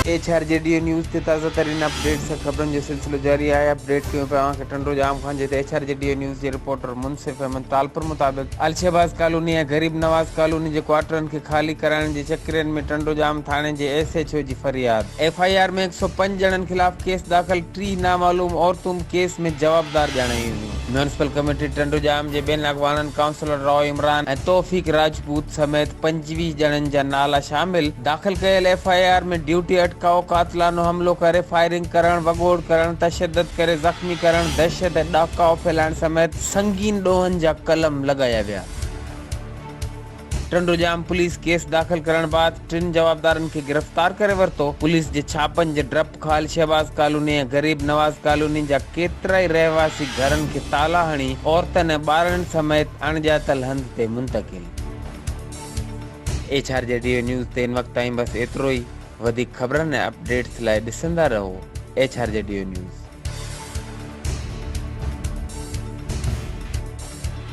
HRJDO news ते ताज़ा तरीन अपडेट से खबरन जो सिलसिलो जारी है। अपडेट के पे टंडो जाम खान जेते HRJDO न्यूज़ के रिपोर्टर मुनसिफ अहमद तालपुर मुताबिक अलशहबाज कॉलोनी या गरीब नवाज कॉलोनी के क्वार्टरन के खाली कराने के चक्रन में टंडो जाम थाने के SHO की फरियाद। FIR में 105 जनन खिलाफ केस दाखिल, 3 नामालूम औरतों केस में जवाबदार जानाई। म्यूनिसिपल कमेटी टंडो जाम के बेन अगवानन काउंसलर रॉय इमरान और तौफीक राजपूत समेत 25 जनन जा नाला शामिल। दाखिल कयल FIR में ड्यूटी अटकाओ, कातलानो हमलो करे, फायरिंग करण, वगोड़ करण, तशद्दुद करे, जख्मी करण, दहशत ऐं ॾाकाओ फैलाइण समेत संगीन ॾोहनि जा कलम लगाया विया। टंडो जाम पुलिस केस दाखिल करण बाद 3 जवाबदारन के गिरफ्तार करे वरतो। पुलिस जे छापन जे डप खाल शहबाज कॉलोनी ऐं गरीब नवाज कॉलोनी जा केतराई रहवासी घरन के ताला हणी औरतन ऐं ॿारनि समेत अणॼातल हंध ते मुंतकिल। HRJDO न्यूज़ ते इन वक्त ताईं बस एतिरो ई। वधीक खबरनि ऐं अपडेट्स लाइ ॾिसंदा रहो HRJDO न्यूज़।